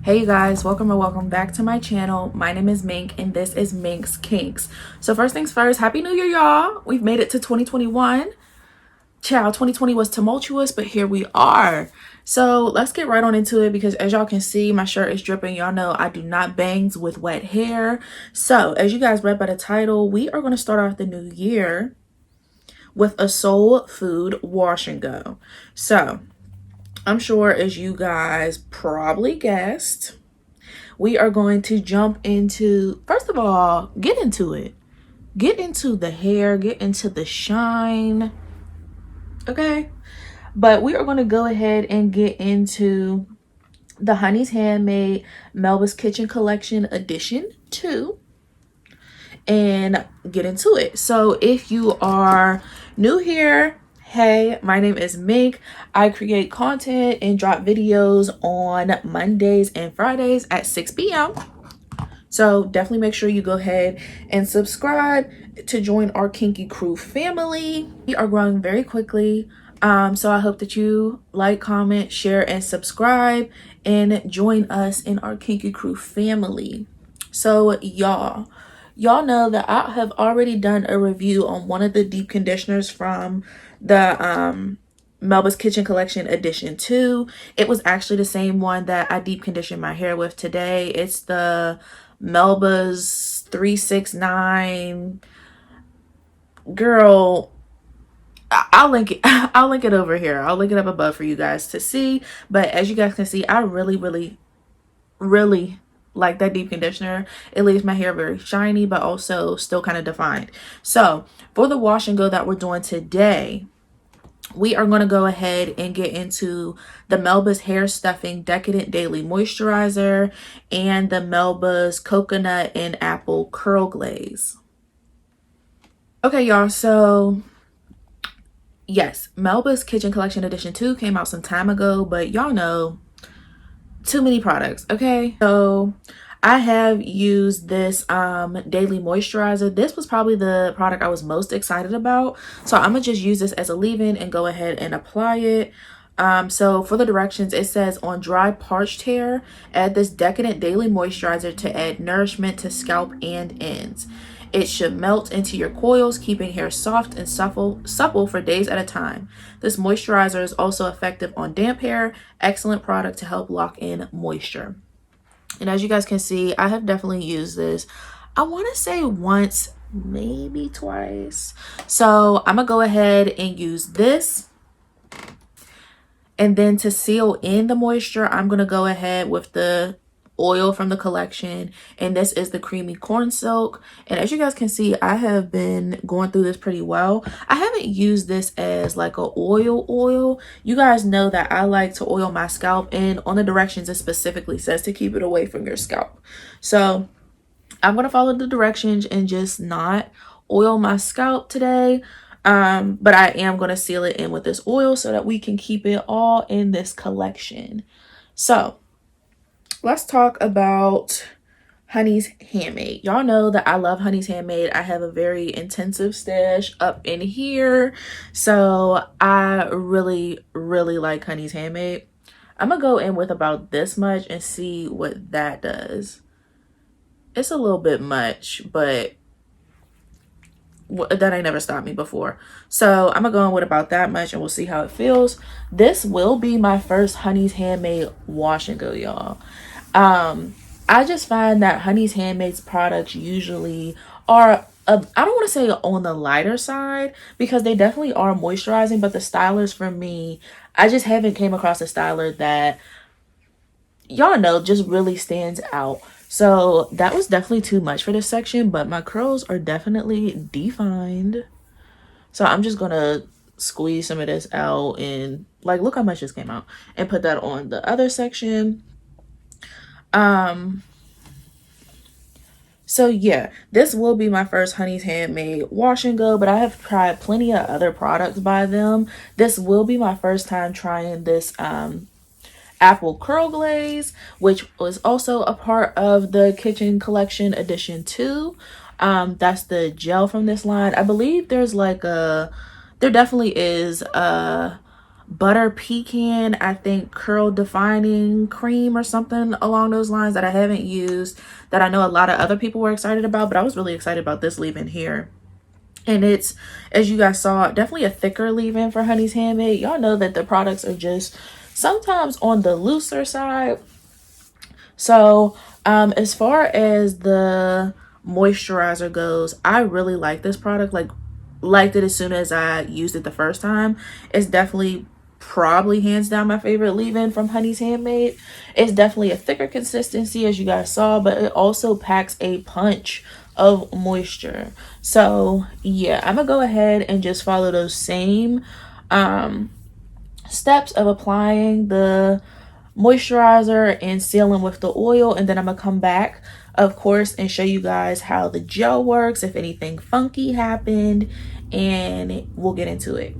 Hey you guys, welcome or welcome back to my channel. My name is Mink and this is Mink's Kinks. So first things first, Happy New Year, y'all. We've made it to 2021. Ciao, 2020 was tumultuous, but here we are. So let's get right on into it because as y'all can see, my shirt is dripping. Y'all know I do not bangs with wet hair. So as you guys read by the title, we are going to start off the new year with a soul food wash and go. So I'm sure as you guys probably guessed, we are going to jump into, first of all, get into it. Get into the hair, get into the shine, okay? But we are going to go ahead and get into the Honey's Handmade Melba'S Kitchen Collection Edition 2 and get into it. So if you are new here, hey, my name is Mink. I create content and drop videos on Mondays and Fridays at 6 p.m. So definitely make sure you go ahead and subscribe to join our kinky crew family. We are growing very quickly. So I hope that you like, comment, share, and subscribe and join us in our kinky crew family. So y'all know that I have already done a review on one of the deep conditioners from the Melba'S Kitchen Collection Edition 2. It was actually the same one that I deep conditioned my hair with today. It's the Melba'S 369. Girl, I'll link it. I'll link it over here. I'll link it up above for you guys to see. But as you guys can see, I really like that deep conditioner. It leaves my hair very shiny, but also still kind of defined. So for the wash and go that we're doing today, we are going to go ahead and get into the Melba'S Hair Stuffing Decadent Daily Moisturizer and the Melba'S Coconut and Apple Curl Glaze. Okay, y'all, so yes, Melba'S Kitchen Collection Edition 2 came out some time ago, but y'all know, too many products, okay? So I have used this daily moisturizer. This was probably the product I was most excited about. So I'm gonna just use this as a leave-in and go ahead and apply it. So for the directions, it says on dry parched hair, add this decadent daily moisturizer to add nourishment to scalp and ends. It should melt into your coils, keeping hair soft and supple for days at a time. This moisturizer is also effective on damp hair. Excellent product to help lock in moisture. And as you guys can see, I have definitely used this. I want to say once, maybe twice. So I'm going to go ahead and use this. And then to seal in the moisture, I'm going to go ahead with the oil from the collection, and this is the creamy corn silk. And as you guys can see, I have been going through this pretty well. I haven't used this as like a oil. You guys know that I like to oil my scalp, and on the directions it specifically says to keep it away from your scalp. So I'm going to follow the directions and just not oil my scalp today. But I am going to seal it in with this oil so that we can keep it all in this collection. So let's talk about Honey's Handmade. Y'all know that I love Honey's Handmade. I have a very intensive stash up in here. So I really like Honey's Handmade. I'm going to go in with about this much and see what that does. It's a little bit much, but that ain't never stopped me before. So I'm gonna go in with about that much and we'll see how it feels. This will be my first Honey's Handmade wash and go, y'all. I just find that Honey's Handmade's products usually are I don't want to say on the lighter side, because they definitely are moisturizing, but the stylers for me, I just haven't came across a styler that y'all know just really stands out. So that was definitely too much for this section, but my curls are definitely defined. So I'm just gonna squeeze some of this out and like, look how much this came out, and put that on the other section. So yeah, this will be my first Honey's Handmade wash and go, but I have tried plenty of other products by them. This will be my first time trying this Apple Curl Glaze, which was also a part of the Kitchen Collection Edition 2. That's the gel from this line. I believe there's like there definitely is a butter pecan, I think, curl defining cream or something along those lines that I haven't used, that I know a lot of other people were excited about, but I was really excited about this leave-in here. And it's, as you guys saw, definitely a thicker leave-in for Honey's Handmade. Y'all know that the products are just sometimes on the looser side. So as far as the moisturizer goes, I really like this product. Like, liked it as soon as I used it the first time. It's definitely probably hands down my favorite leave-in from Honey's Handmade. It's definitely a thicker consistency, as you guys saw, but it also packs a punch of moisture. So yeah, I'm gonna go ahead and just follow those same steps of applying the moisturizer and sealing with the oil, and then I'm gonna come back, of course, and show you guys how the gel works, if anything funky happened, and we'll get into it.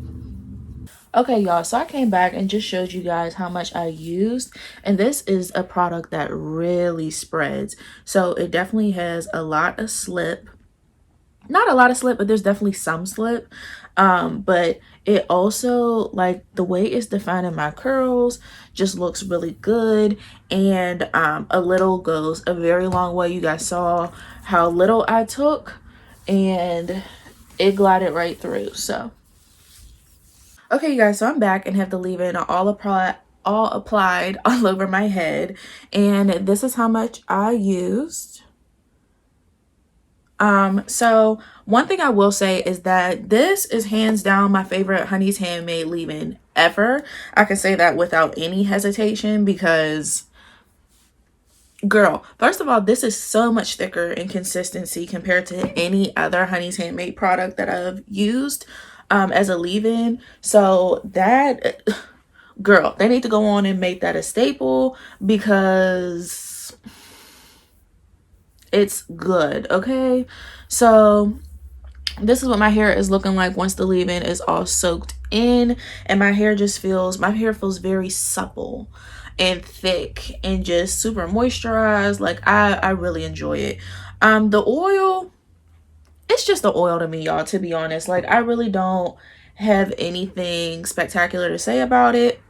Okay, y'all, so I came back and just showed you guys how much I used, and this is a product that really spreads. So it definitely has a lot of slip. Not a lot of slip, but there's definitely some slip. But it also, like, the way it's defining my curls just looks really good. And a little goes a very long way. You guys saw how little I took, and it glided right through. So okay, you guys, so I'm back and have the leave-in all applied all over my head, and this is how much I used. So one thing I will say is that this is hands down my favorite Honey's Handmade leave-in ever. I can say that without any hesitation, because girl, first of all, this is so much thicker in consistency compared to any other Honey's Handmade product that I've used as a leave-in. So that, girl, they need to go on and make that a staple, because it's good. Okay, so this is what my hair is looking like once the leave-in is all soaked in, and my hair feels very supple and thick and just super moisturized. Like, I really enjoy it. The oil, it's just the oil to me, y'all, to be honest. Like, I really don't have anything spectacular to say about it,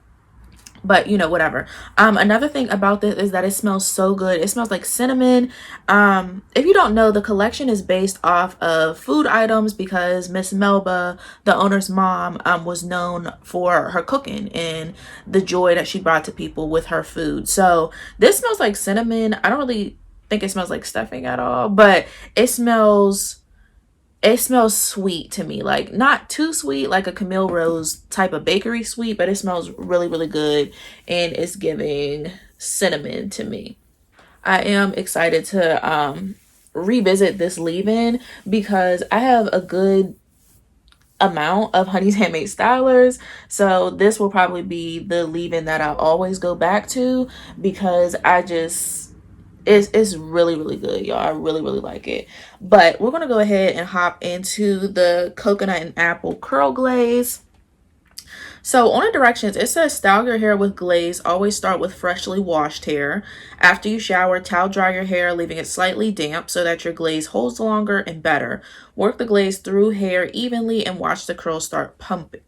but you know, whatever. Another thing about this is that it smells so good. It smells like cinnamon. If you don't know, the collection is based off of food items, because Miss Melba, the owner's mom, was known for her cooking and the joy that she brought to people with her food. So this smells like cinnamon. I don't really think it smells like stuffing at all, but it smells sweet to me. Like, not too sweet, like a Camille Rose type of bakery sweet, but it smells really, really good, and it's giving cinnamon to me. I am excited to revisit this leave-in, because I have a good amount of Honey's Handmade stylers, so this will probably be the leave-in that I'll always go back to, because it's really, really good, y'all. I really, really like it. But we're gonna go ahead and hop into the coconut and apple curl glaze. So on the directions, it says style your hair with glaze. Always start with freshly washed hair. After you shower, towel dry your hair, leaving it slightly damp so that your glaze holds longer and better. Work the glaze through hair evenly and watch the curls start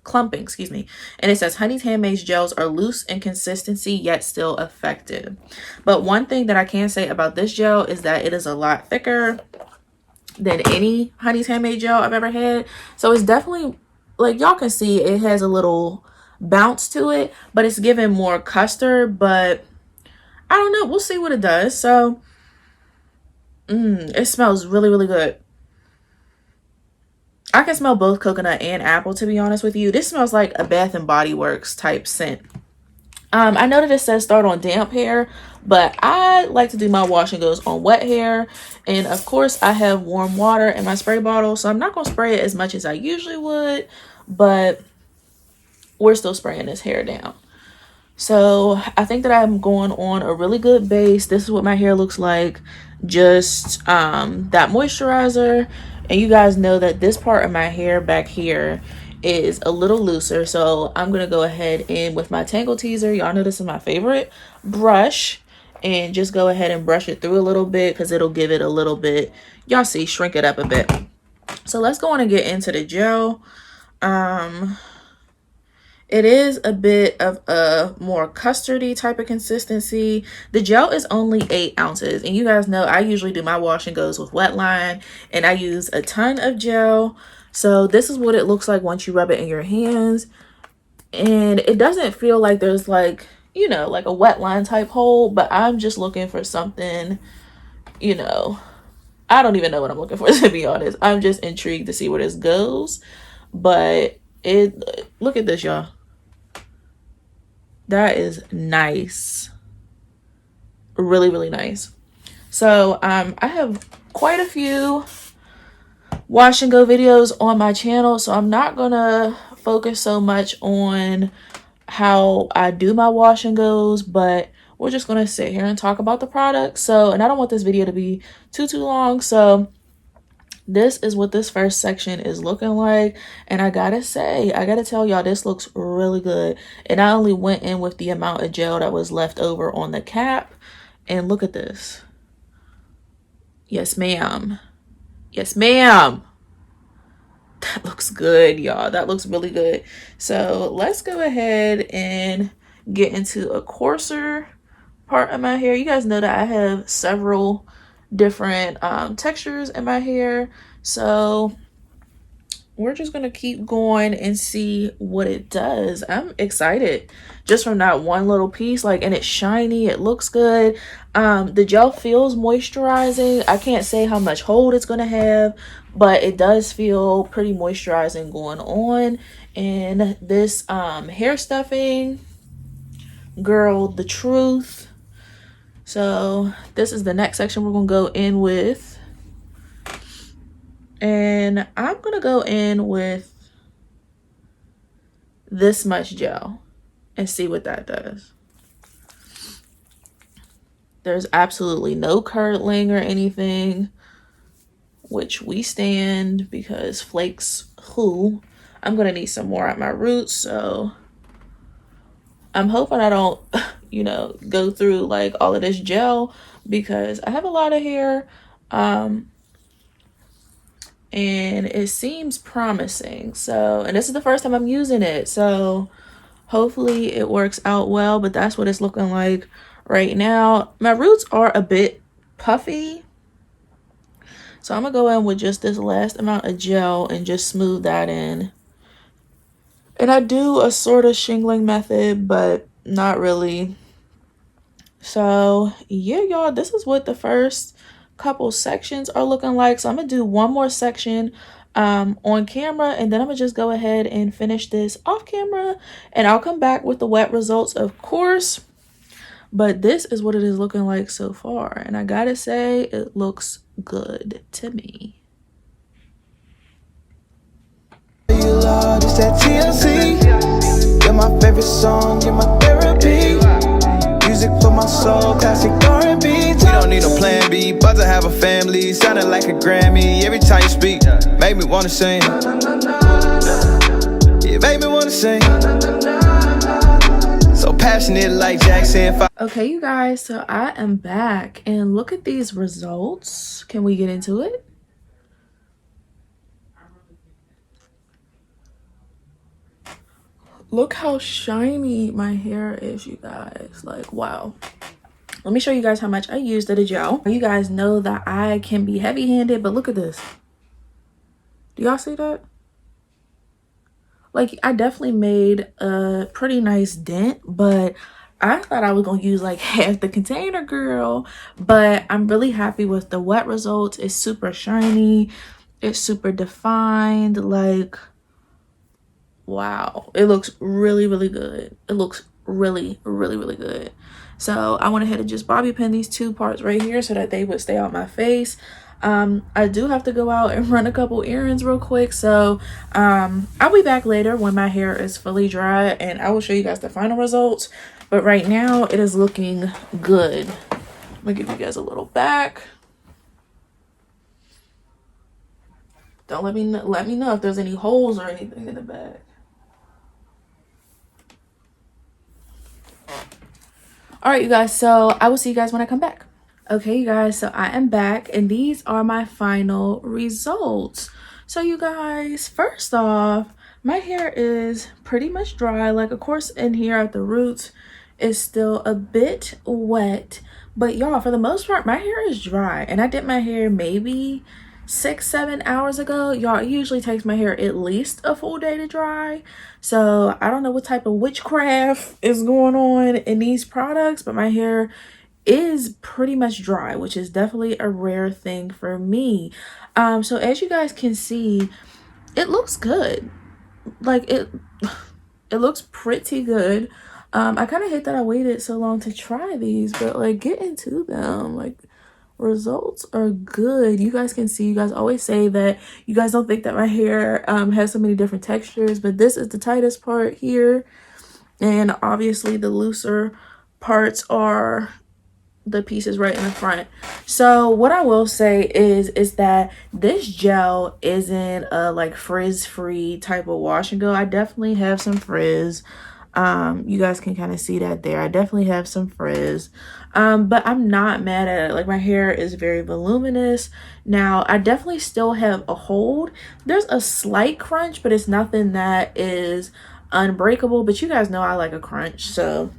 clumping, excuse me. And it says Honey's Handmade gels are loose in consistency yet still effective. But one thing that I can say about this gel is that it is a lot thicker than any Honey's Handmade gel I've ever had. So it's definitely, like, y'all can see, it has a little bounce to it, but it's giving more custard. But I don't know, we'll see what it does. So it smells really, really good. I can smell both coconut and apple, to be honest with you. This smells like a Bath and Body Works type scent. I know that it says start on damp hair, but I like to do my wash and goes on wet hair. And of course, I have warm water in my spray bottle, so I'm not going to spray it as much as I usually would, but we're still spraying this hair down. So I think that I'm going on a really good base. This is what my hair looks like. Just that moisturizer. And you guys know that this part of my hair back here is a little looser, so I'm gonna go ahead and with my Tangle Teaser, y'all know this is my favorite brush, and just go ahead and brush it through a little bit, because it'll give it a little bit, y'all see, shrink it up a bit. So let's go on and get into the gel. It is a bit of a more custardy type of consistency. The gel is only 8 ounces. And you guys know I usually do my wash and goes with wet line. And I use a ton of gel. So this is what it looks like once you rub it in your hands. And it doesn't feel like there's like, you know, like a wet line type hold. But I'm just looking for something, you know. I don't even know what I'm looking for, to be honest. I'm just intrigued to see where this goes. But look at this, y'all. That is nice. Really, really nice. So I have quite a few wash and go videos on my channel, so I'm not gonna focus so much on how I do my wash and goes, but we're just gonna sit here and talk about the product. So, and I don't want this video to be too long, so this is what this first section is looking like. And I gotta say, I gotta tell y'all, this looks really good. And I only went in with the amount of gel that was left over on the cap. And look at this. Yes, ma'am. Yes, ma'am. That looks good, y'all. That looks really good. So let's go ahead and get into a coarser part of my hair. You guys know that I have several different textures in my hair, so we're just gonna keep going and see what it does. I'm excited just from that one little piece, like, and it's shiny, it looks good. The gel feels moisturizing. I can't say how much hold it's gonna have, but it does feel pretty moisturizing going on. And this hair stuffing, girl, the truth. So this is the next section we're gonna go in with. And I'm gonna go in with this much gel and see what that does. There's absolutely no curdling or anything, which we stand, because flakes, who? I'm gonna need some more at my roots, so I'm hoping I don't, you know, go through like all of this gel, because I have a lot of hair, and it seems promising. So, and this is the first time I'm using it, so hopefully it works out well. But that's what it's looking like right now. My roots are a bit puffy, so I'm gonna go in with just this last amount of gel and just smooth that in. And I do a sort of shingling method, but not really. So yeah, y'all, this is what the first couple sections are looking like. So I'm gonna do one more section on camera, and then I'm gonna just go ahead and finish this off camera, and I'll come back with the wet results, of course. But this is what it is looking like so far, and I gotta say, it looks good to me. You're my favorite song, you're my therapy. Music for my soul, classic R&B. We don't need no plan B, about to have a family. Sounding like a Grammy every time you speak. Make me wanna sing. Yeah, make me wanna sing. So passionate like Jackson. Okay, you guys, so I am back, and look at these results. Can we get into it? Look how shiny my hair is, you guys. Like, wow. Let me show you guys how much I used of the gel. You guys know that I can be heavy-handed, but look at this. Do y'all see that? Like, I definitely made a pretty nice dent, but I thought I was gonna use like half the container, girl. But I'm really happy with the wet results. It's super shiny. It's super defined. Like, wow, it looks really, really good. It looks really, really, really good. So I went ahead and just bobby pin these two parts right here so that they would stay out my face. I do have to go out and run a couple errands real quick, so I'll be back later when my hair is fully dry, and I will show you guys the final results. But right now it is looking good. Let me give you guys a little back. Don't let me know if there's any holes or anything in the back. All right, you guys, so I will see you guys when I come back. Okay, you guys, so I am back, and these are my final results. So you guys, first off, my hair is pretty much dry. Like, of course, in here at the roots is still a bit wet, but y'all, for the most part, my hair is dry. And I did my hair maybe 6-7 hours ago. Y'all, it usually takes my hair at least a full day to dry. So I don't know what type of witchcraft is going on in these products, but my hair is pretty much dry, which is definitely a rare thing for me. So as you guys can see, it looks good. Like, it looks pretty good. I kind of hate that I waited so long to try these, but like, get into them. Like, results are good. You guys can see, you guys always say that you guys don't think that my hair has so many different textures, but this is the tightest part here, and obviously the looser parts are the pieces right in the front. So what I will say is that this gel isn't a like frizz free type of wash and go. I definitely have some frizz. You guys can kind of see that there. I definitely have some frizz, but I'm not mad at it. Like, my hair is very voluminous. Now I definitely still have a hold. There's a slight crunch, but it's nothing that is unbreakable. But you guys know I like a crunch, so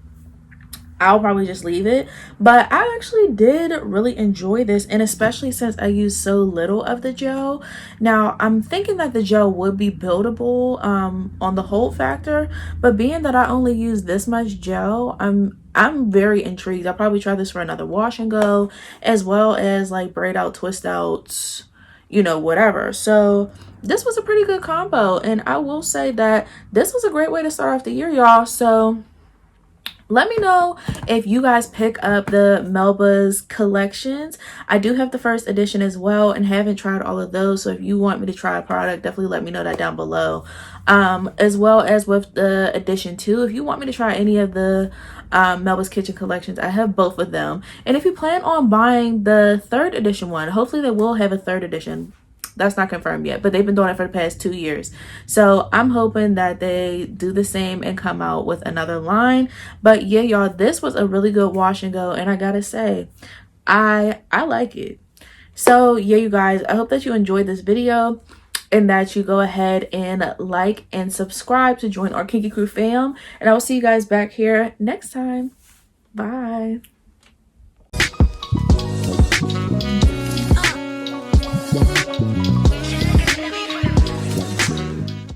I'll probably just leave it. But I actually did really enjoy this, and especially since I used so little of the gel. Now I'm thinking that the gel would be buildable on the hold factor, but being that I only use this much gel, I'm very intrigued. I'll probably try this for another wash and go, as well as like braid out, twist outs, you know, whatever. So this was a pretty good combo, and I will say that this was a great way to start off the year, y'all. So let me know if you guys pick up the Melba'S collections. I do have the first edition as well and haven't tried all of those. So if you want me to try a product, definitely let me know that down below. As well as with the edition 2, if you want me to try any of the Melba'S kitchen collections, I have both of them. And if you plan on buying the 3rd edition one, hopefully they will have a 3rd edition. That's not confirmed yet, but they've been doing it for the past 2 years. So I'm hoping that they do the same and come out with another line. But yeah, y'all, this was a really good wash and go, and I gotta say, I like it. So yeah, you guys, I hope that you enjoyed this video and that you go ahead and like and subscribe to join our Kinky Crew fam. And I will see you guys back here next time. Bye.